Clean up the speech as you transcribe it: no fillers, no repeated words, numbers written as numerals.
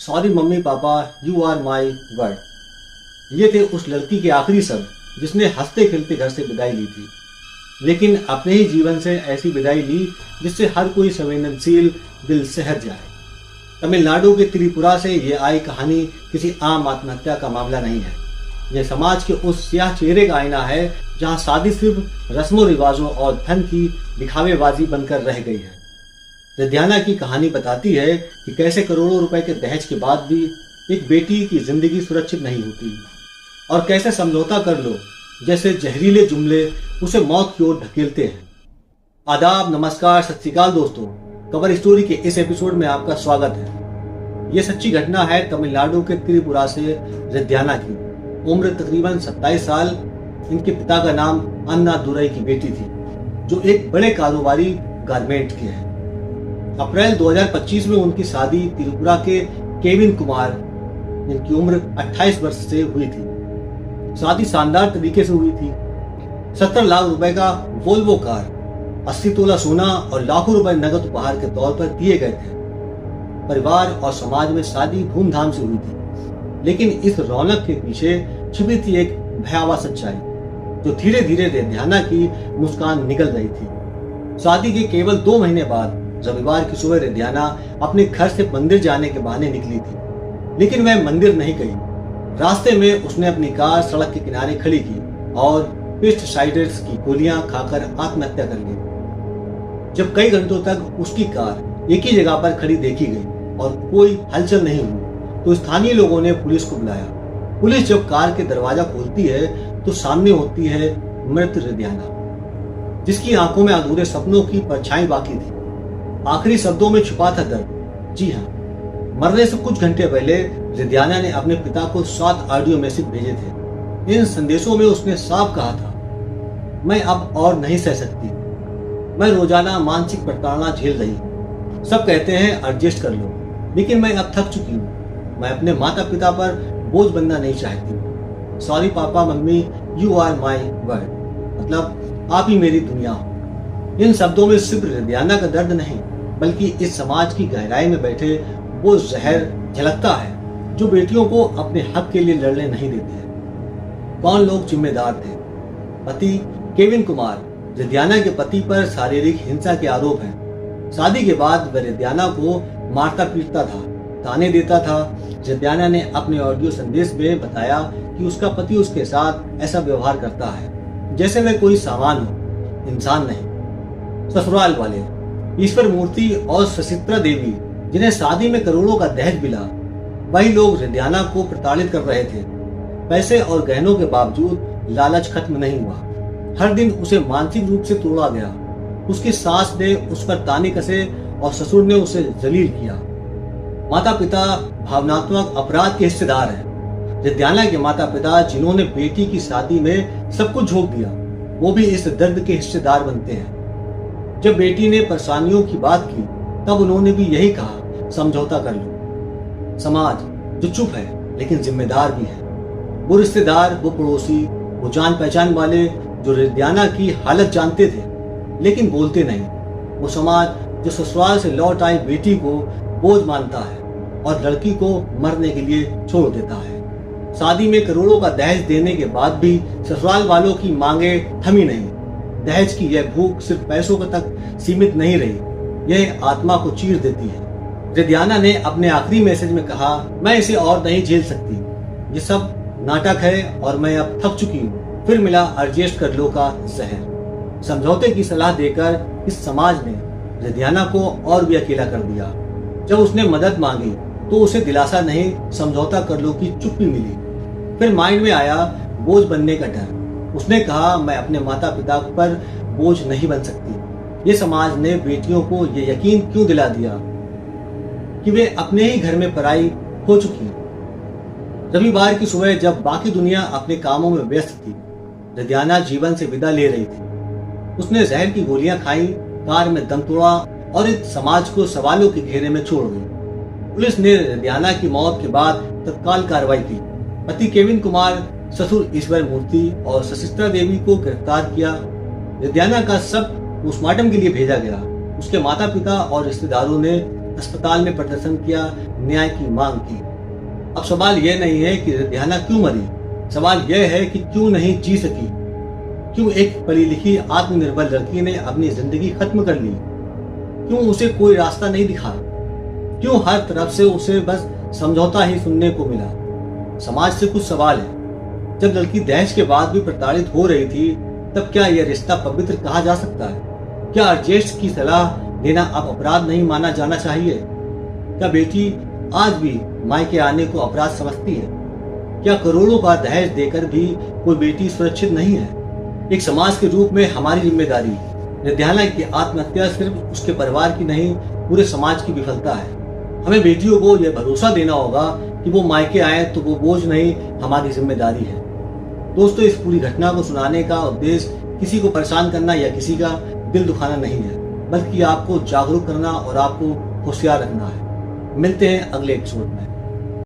Sorry mummy papa, you are my word. ये थे उस लड़की के आखिरी शब्द जिसने हंसते खेलते घर से विदाई ली थी, लेकिन अपने ही जीवन से ऐसी विदाई ली जिससे हर कोई संवेदनशील दिल सहज जाए। तमिलनाडु के त्रिपुरा से ये आई कहानी किसी आम आत्महत्या का मामला नहीं है। यह समाज के उस स्याह चेहरे का आईना है जहां शादी सिर्फ रस्मों रिवाजों और धन की दिखावेबाजी बनकर रह गई है। रिद्याना की कहानी बताती है कि कैसे करोड़ों रुपए के दहेज के बाद भी एक बेटी की जिंदगी सुरक्षित नहीं होती, और कैसे समझौता कर लो जैसे जहरीले जुमले उसे मौत की ओर धकेलते हैं। आदाब, नमस्कार, सत श्री अकाल दोस्तों। कवर स्टोरी के इस एपिसोड में आपका स्वागत है। यह सच्ची घटना है तमिलनाडु के त्रिपुरा से रिद्याना की। उम्र तकरीबन 27 साल। इनके पिता का नाम अन्ना दुरई की बेटी थी, जो एक बड़े कारोबारी गारमेंट के हैं। अप्रैल 2025 में उनकी शादी त्रिपुरा के केविन कुमार, जिनकी उम्र 28 वर्ष से हुई थी। शादी शानदार तरीके से हुई थी। 70 लाख रुपए का वोल्वो कार, 80 तोला सोना और लाखों रुपए नकद उपहार के तौर पर दिए गए थे। परिवार और समाज में शादी धूमधाम से हुई थी, लेकिन इस रौनक के पीछे छिपी थी एक भयावह सच्चाई, जो धीरे धीरे रिद्याना की मुस्कान निकल रही थी। शादी के केवल 2 महीने बाद रविवार की सुबह रिद्याना अपने घर से मंदिर जाने के बहाने निकली थी, लेकिन वह मंदिर नहीं गई। रास्ते में उसने अपनी कार सड़क के किनारे खड़ी की और पेस्टिसाइड्स की गोलियां खाकर आत्महत्या कर ली। जब कई घंटों तक उसकी कार एक ही जगह पर खड़ी देखी गई और कोई हलचल नहीं हुई, तो स्थानीय लोगों ने पुलिस को बुलाया। पुलिस जब कार के दरवाजा खोलती है तो सामने होती है मृत रिद्याना, जिसकी आंखों में अधूरे सपनों की परछाई बाकी थी। आखिरी शब्दों में छुपा था दर्द। जी हाँ, मरने से कुछ घंटे पहले रिद्याना ने अपने पिता को 7 ऑडियो मैसेज भेजे थे। इन संदेशों में उसने साफ कहा था, मैं अब और नहीं सह सकती। मैं रोजाना मानसिक प्रताड़ना झेल रही हूँ। सब कहते हैं एडजस्ट कर लो, लेकिन मैं अब थक चुकी हूँ। मैं अपने माता पिता पर बोझ बनना नहीं चाहती। Sorry papa mummy, you are my world. मतलब आप ही मेरी दुनिया हो। इन शब्दों में सिर्फ रिद्याना का दर्द नहीं, बल्कि इस समाज की गहराई में बैठे वो जहर झलकता है जो बेटियों को अपने हक के लिए लड़ने नहीं देते हैं। कौन लोग जिम्मेदार थे? पति केविन कुमार। रिद्याना के पति पर शारीरिक हिंसा के आरोप हैं। शादी के बाद वह रिद्याना को मारता पीटता था, ताने देता था। रिद्याना ने अपने ऑडियो संदेश में बताया कि उसका पति उसके साथ ऐसा व्यवहार करता है जैसे वह कोई सामान हो, इंसान नहीं। ससुराल वाले ईश्वर मूर्ति और सचित्रा देवी, जिन्हें शादी में करोड़ों का दहेज मिला, वही लोग रिद्याना को प्रताड़ित कर रहे थे। पैसे और गहनों के बावजूद लालच खत्म नहीं हुआ। हर दिन उसे मानसिक रूप से तोड़ा गया। उसकी सास ने उस पर ताने कसे और ससुर ने उसे जलील किया। माता पिता भावनात्मक अपराध के हिस्सेदार हैं। रिद्याना के माता पिता, जिन्होंने बेटी की शादी में सब कुछ झोंक दिया, वो भी इस दर्द के हिस्सेदार बनते हैं। जब बेटी ने परेशानियों की बात की, तब उन्होंने भी यही कहा, समझौता कर लो। समाज जो चुप है लेकिन जिम्मेदार भी है। वो रिश्तेदार, वो पड़ोसी, वो जान पहचान वाले जो रिद्याना की हालत जानते थे लेकिन बोलते नहीं। वो समाज जो ससुराल से लौट आई बेटी को बोझ मानता है और लड़की को मरने के लिए छोड़ देता है। शादी में करोड़ों का दहेज देने के बाद भी ससुराल वालों की मांगे थमी नहीं। दहेज की यह भूख सिर्फ पैसों तक सीमित नहीं रही, यह आत्मा को चीर देती है। रिद्याना ने अपने आखिरी मैसेज में कहा, मैं इसे और नहीं झेल सकती। ये सब नाटक है और मैं अब थक चुकी हूँ। फिर मिला एडजस्ट कर लो का जहर। समझौते की सलाह देकर इस समाज ने रिद्याना को और भी अकेला कर दिया। जब उसने मदद मांगी तो उसे दिलासा नहीं, समझौता कर लो की चुप्पी मिली। फिर माइंड में आया बोझ बनने का डर। उसने कहा, मैं अपने माता पिता पर बोझ नहीं बन सकती। ये समाज ने बेटियों को ये यकीन क्यों दिला दिया कि वे अपने ही घर में पराई हो चुकी। रविवार की सुबह जब बाकी दुनिया अपने कामों में व्यस्त थी, रिद्याना जीवन से विदा ले रही थी। उसने जहर की गोलियां खाई, कार में दम तोड़ा और इस समाज को सवालों के घेरे में छोड़ गई। पुलिस ने रिद्याना की मौत के बाद तत्काल कार्रवाई की। पति केविन कुमार, ससुर ईश्वर मूर्ति और सचित्रा देवी को गिरफ्तार किया। रिद्याना का शव पोस्टमार्टम के लिए भेजा गया। उसके माता पिता और रिश्तेदारों ने अस्पताल में प्रदर्शन किया, न्याय की मांग की। अब सवाल यह नहीं है कि रिद्धियाना क्यों मरी, सवाल यह है कि क्यों नहीं जी सकी। क्यों एक पढ़ी लिखी आत्मनिर्भर लड़की ने अपनी जिंदगी खत्म कर ली? क्यों उसे कोई रास्ता नहीं दिखा? क्यों हर तरफ से उसे बस समझौता ही सुनने को मिला? समाज से कुछ सवाल है। जब लड़की दहेज के बाद भी प्रताड़ित हो रही थी, तब क्या यह रिश्ता पवित्र कहा जा सकता है? क्या अर्जेस्ट की सलाह देना अब अपराध नहीं माना जाना चाहिए? क्या बेटी आज भी मायके आने को अपराध समझती है? क्या करोड़ों का दहेज देकर भी कोई बेटी सुरक्षित नहीं है? एक समाज के रूप में हमारी जिम्मेदारी रिद्धियाना की आत्महत्या सिर्फ उसके परिवार की नहीं, पूरे समाज की विफलता है। हमें बेटियों को यह भरोसा देना होगा कि वो मायके आए तो वो बोझ नहीं, हमारी जिम्मेदारी है। दोस्तों, इस पूरी घटना को सुनाने का उद्देश्य किसी को परेशान करना या किसी का दिल दुखाना नहीं है, बल्कि आपको जागरूक करना और आपको होशियार रखना है। मिलते हैं अगले एपिसोड में।